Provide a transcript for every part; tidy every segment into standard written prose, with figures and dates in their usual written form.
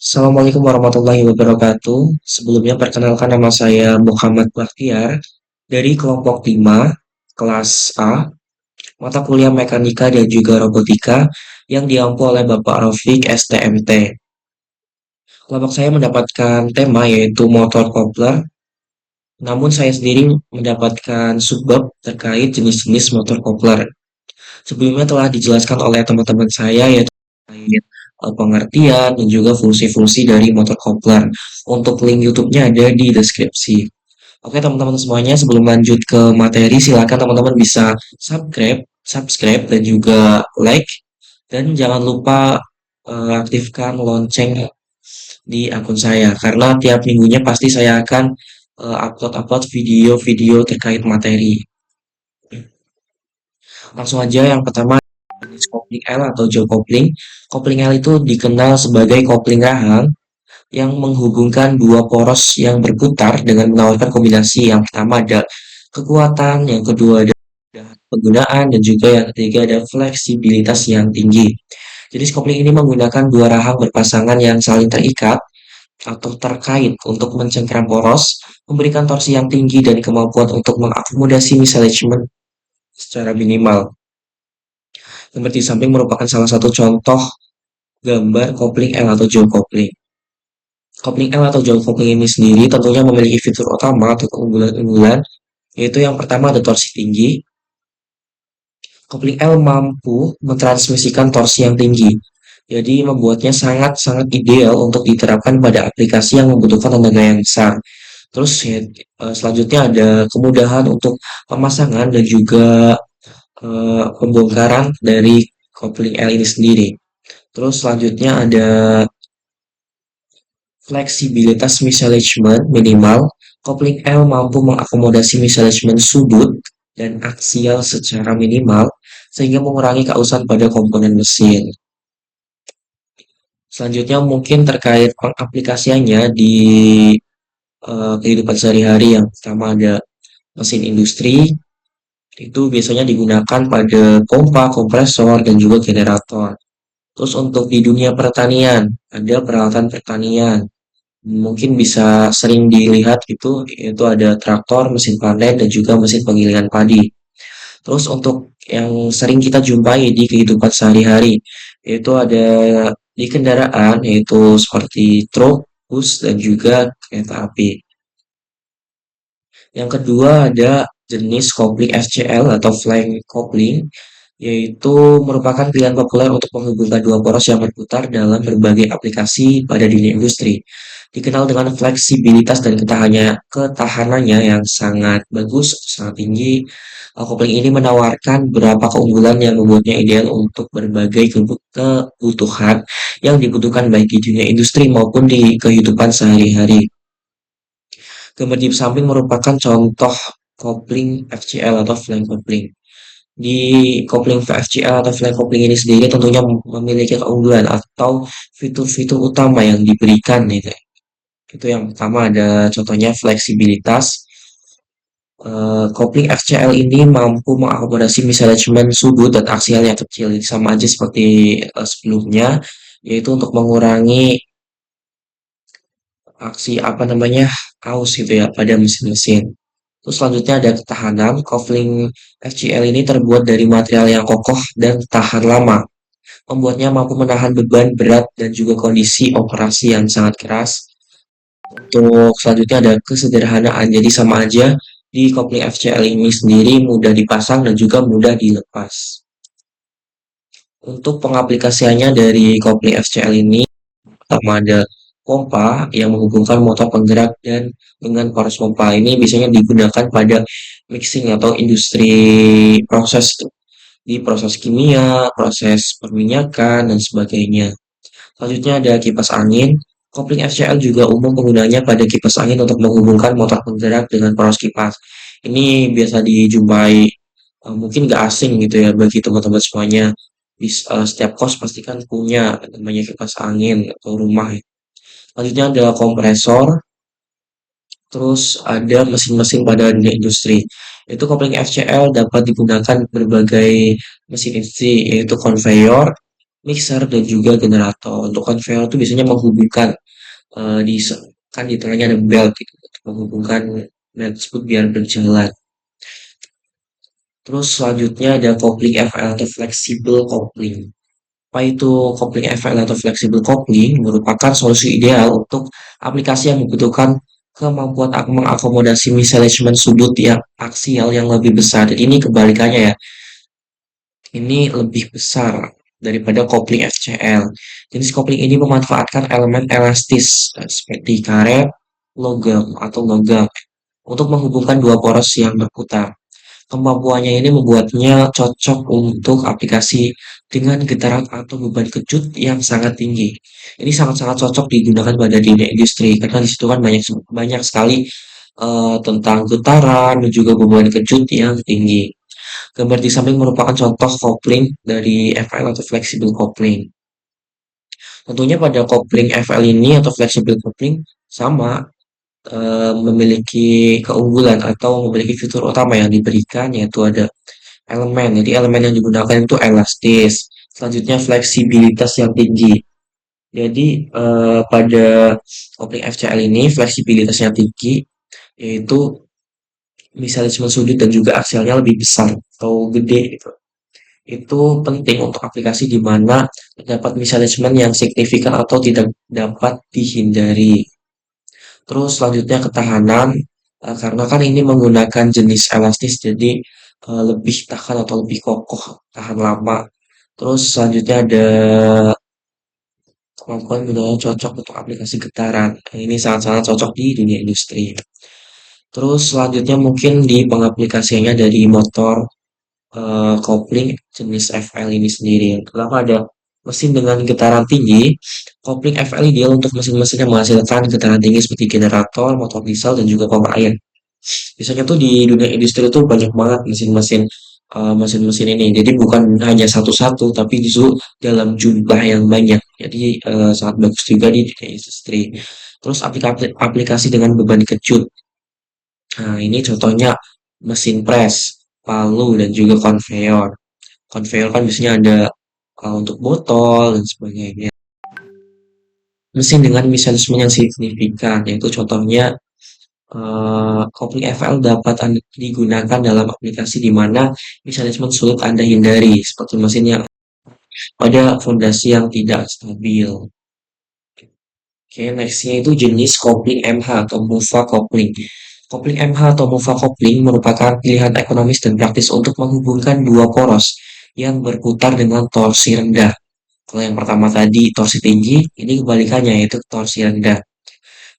Assalamualaikum warahmatullahi wabarakatuh. Sebelumnya perkenalkan nama saya Muhammad Bahtiar dari kelompok 5 kelas A, mata kuliah Mekanika dan juga Robotika yang diampu oleh Bapak Rafiq STMT. Kelompok saya mendapatkan tema yaitu motor kopler, namun saya sendiri mendapatkan subbab terkait jenis-jenis motor kopler. Sebelumnya telah dijelaskan oleh teman-teman saya yaitu terkait pengertian dan juga fungsi-fungsi dari motor kopler. Untuk link YouTube-nya ada di deskripsi. Oke teman-teman semuanya, sebelum lanjut ke materi, silakan teman-teman bisa subscribe dan juga like, dan jangan lupa aktifkan lonceng di akun saya karena tiap minggunya pasti saya akan upload video-video terkait materi. Langsung aja yang pertama jenis kopling L atau jaw kopling. Kopling L itu dikenal sebagai kopling rahang yang menghubungkan dua poros yang berputar dengan menawarkan kombinasi yang pertama ada kekuatan, yang kedua ada penggunaan, dan juga yang ketiga ada fleksibilitas yang tinggi. Jenis kopling ini menggunakan dua rahang berpasangan yang saling terikat atau terkait untuk mencengkeram poros, memberikan torsi yang tinggi dan kemampuan untuk mengakomodasi misalignment secara minimal. Gambar di samping merupakan salah satu contoh gambar kopling L atau jaw kopling. Kopling L atau jaw kopling ini sendiri tentunya memiliki fitur utama atau keunggulan-unggulan, yaitu yang pertama ada torsi tinggi. Kopling L mampu mentransmisikan torsi yang tinggi, jadi membuatnya sangat-sangat ideal untuk diterapkan pada aplikasi yang membutuhkan tenaga yang besar. Terus ya, selanjutnya ada kemudahan untuk pemasangan dan juga pembongkaran dari kopling L ini sendiri. Terus selanjutnya ada fleksibilitas misalignment minimal. Kopling L mampu mengakomodasi misalignment sudut dan aksial secara minimal sehingga mengurangi keausan pada komponen mesin. Selanjutnya mungkin terkait pengaplikasiannya di kehidupan sehari-hari, yang pertama ada mesin industri, itu biasanya digunakan pada pompa, kompresor, dan juga generator. Terus untuk di dunia pertanian, ada peralatan pertanian. Mungkin bisa sering dilihat itu, yaitu ada traktor, mesin panen, dan juga mesin penggilingan padi. Terus untuk yang sering kita jumpai di kehidupan sehari-hari, yaitu ada di kendaraan, yaitu seperti truk, bus, dan juga kereta api. Yang kedua ada jenis kopling FCL atau flank coupling, yaitu merupakan pilihan populer untuk menghubungkan dua poros yang berputar dalam berbagai aplikasi pada dunia industri. Dikenal dengan fleksibilitas dan ketahanannya yang sangat bagus, sangat tinggi. Kopling ini menawarkan beberapa keunggulan yang membuatnya ideal untuk berbagai kebutuhan yang dibutuhkan baik di dunia industri maupun di kehidupan sehari-hari. Gambar di samping merupakan contoh kopling FCL atau flank coupling. Di kopling FCL atau flank coupling ini sendiri tentunya memiliki keunggulan atau fitur-fitur utama yang diberikan gitu. Itu yang pertama ada contohnya fleksibilitas. Kopling FCL ini mampu mengakomodasi misalignment sudut dan aksial yang kecil. Sama aja seperti sebelumnya, yaitu untuk mengurangi aksi apa namanya aus gitu ya pada mesin-mesin. Terus selanjutnya ada ketahanan. Kopling FCL ini terbuat dari material yang kokoh dan tahan lama, membuatnya mampu menahan beban berat dan juga kondisi operasi yang sangat keras. Untuk selanjutnya ada kesederhanaan. Jadi sama aja di kopling FCL ini sendiri mudah dipasang dan juga mudah dilepas. Untuk pengaplikasiannya dari kopling FCL ini, pertama ada pompa yang menghubungkan motor penggerak dan dengan poros pompa ini biasanya digunakan pada mixing atau industri proses di proses kimia, proses perminyakan, dan sebagainya. Selanjutnya ada kipas angin. Kopling FCL juga umum penggunanya pada kipas angin untuk menghubungkan motor penggerak dengan poros kipas. Ini biasa dijumpai, mungkin nggak asing gitu ya bagi teman-teman semuanya. Setiap kos pasti kan punya namanya kipas angin atau rumah ya. Selanjutnya ada kompresor, terus ada mesin-mesin pada dunia industri. Itu kopling FCL dapat digunakan berbagai mesin industri, yaitu conveyor, mixer, dan juga generator. Untuk konveyor itu biasanya menghubungkan di kan di tengahnya ada belt gitu untuk menghubungkan belt tersebut biar berjalan. Terus selanjutnya ada coupling FL atau flexible coupling. Apa itu coupling FL atau flexible coupling? Merupakan solusi ideal untuk aplikasi yang membutuhkan kemampuan mengakomodasi misalignment sudut yang aksial yang lebih besar. Jadi ini kebalikannya ya. Ini lebih besar daripada kopling FCL. Jenis kopling ini memanfaatkan elemen elastis seperti karet, logam atau logam untuk menghubungkan dua poros yang berputar. Kemampuannya ini membuatnya cocok untuk aplikasi dengan getaran atau beban kejut yang sangat tinggi. Ini sangat-sangat cocok digunakan pada dunia industri karena di situ kan banyak banyak sekali tentang getaran dan juga beban kejut yang tinggi. Gambar di samping merupakan contoh kopling dari FL atau flexible coupling. Tentunya pada kopling FL ini atau flexible coupling sama memiliki keunggulan atau memiliki fitur utama yang diberikan yaitu ada elemen. Jadi elemen yang digunakan itu elastis. Selanjutnya fleksibilitas yang tinggi. Jadi pada kopling FCL ini fleksibilitasnya tinggi yaitu misalnya sudut dan juga aksialnya lebih besar atau gede gitu. Itu penting untuk aplikasi di mana terdapat misalignment yang signifikan atau tidak dapat dihindari. Terus selanjutnya ketahanan, karena kan ini menggunakan jenis elastis jadi lebih tahan atau lebih kokoh, tahan lama. Terus selanjutnya ada kemampuan gunanya cocok untuk aplikasi getaran. Nah, ini sangat-sangat cocok di dunia industri. Terus selanjutnya mungkin di pengaplikasiannya dari motor kopling jenis FL ini sendiri. Kenapa ada mesin dengan getaran tinggi? Kopling FL ideal untuk mesin-mesin yang menghasilkan getaran tinggi seperti generator, motor diesel, dan juga pompa air. Biasanya tuh di dunia industri tuh banyak banget mesin-mesin ini. Jadi bukan hanya satu-satu, tapi justru dalam jumlah yang banyak. Jadi sangat bagus juga di dunia industri. Terus aplikasi dengan beban kejut. Nah, ini contohnya mesin press, palu, dan juga konveyor. Konveyor kan biasanya ada untuk botol dan sebagainya. Mesin dengan mekanisme yang signifikan, yaitu contohnya kopling FL dapat digunakan dalam aplikasi di mana mekanisme sulit Anda hindari, seperti mesin yang pada fondasi yang tidak stabil. Oke, nextnya itu jenis kopling MH atau Mufa kopling. Kopling MH atau Mufa kopling merupakan pilihan ekonomis dan praktis untuk menghubungkan dua poros yang berputar dengan torsi rendah. Kalau yang pertama tadi torsi tinggi, ini kebalikannya yaitu torsi rendah.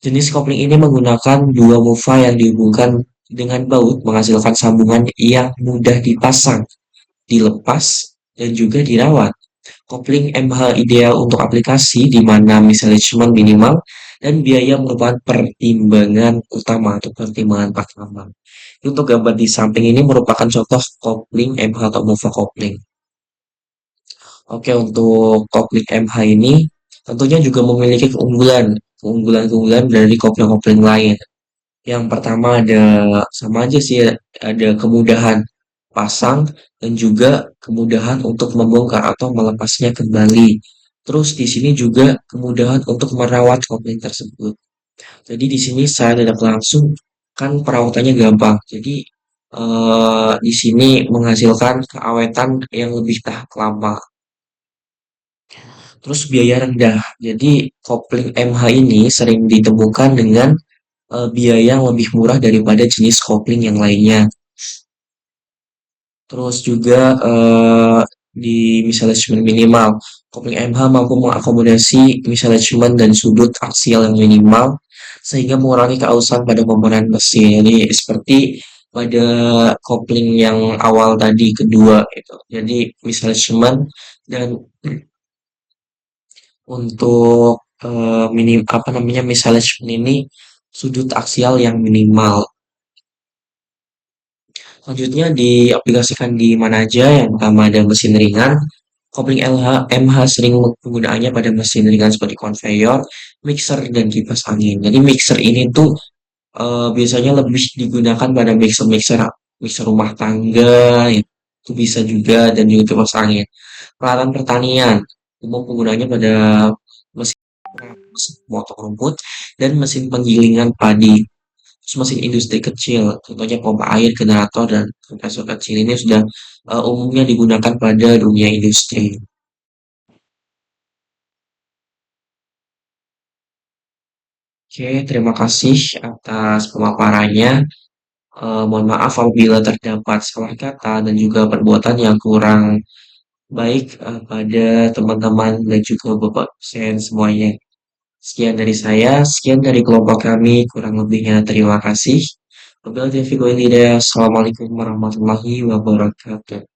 Jenis kopling ini menggunakan dua mufa yang dihubungkan dengan baut menghasilkan sambungan yang mudah dipasang, dilepas, dan juga dirawat. Kopling MH ideal untuk aplikasi di mana misalignment minimal dan biaya merupakan pertimbangan utama atau pertimbangan pertama. Untuk gambar di samping ini merupakan contoh kopling MH atau mufa kopling. Oke, untuk kopling MH ini tentunya juga memiliki keunggulan dari kopling-kopling lain. Yang pertama ada sama aja sih, ada kemudahan pasang dan juga kemudahan untuk membongkar atau melepasnya kembali. Terus di sini juga kemudahan untuk merawat kopling tersebut. Jadi di sini saya tidak langsung kan perawatannya gampang. Jadi di sini menghasilkan keawetan yang lebih tahan lama. Terus biaya rendah. Jadi kopling MH ini sering ditemukan dengan biaya yang lebih murah daripada jenis kopling yang lainnya. Terus juga di misalignment minimal. Kopling MH mampu mengakomodasi misalignment dan sudut aksial yang minimal sehingga mengurangi keausan pada komponen mesin. Jadi seperti pada kopling yang awal tadi kedua itu. Jadi misalignment dan untuk minim apa namanya misalignment ini sudut aksial yang minimal. Selanjutnya diaplikasikan di mana aja. Yang pertama ada mesin ringan. Kopling MH sering penggunaannya pada mesin ringan seperti konveyor, mixer, dan kipas angin. Jadi mixer ini tuh biasanya lebih digunakan pada mixer-mixer mixer rumah tangga, ya. Itu bisa juga dan juga kipas angin. Peralatan pertanian. umum penggunanya pada mesin mesin pemotong rumput dan mesin penggilingan padi. Terus mesin industri kecil, contohnya pompa air, generator, dan kompresor kecil ini sudah umumnya digunakan pada dunia industri. Oke, terima kasih atas pemaparannya. Mohon maaf apabila terdapat salah kata dan juga perbuatan yang kurang baik pada teman-teman dan juga Bapak dosen semuanya. Sekian dari saya, sekian dari kelompok kami, kurang lebihnya terima kasih. Wabillahi taufiq wal hidayah. Assalamualaikum warahmatullahi wabarakatuh.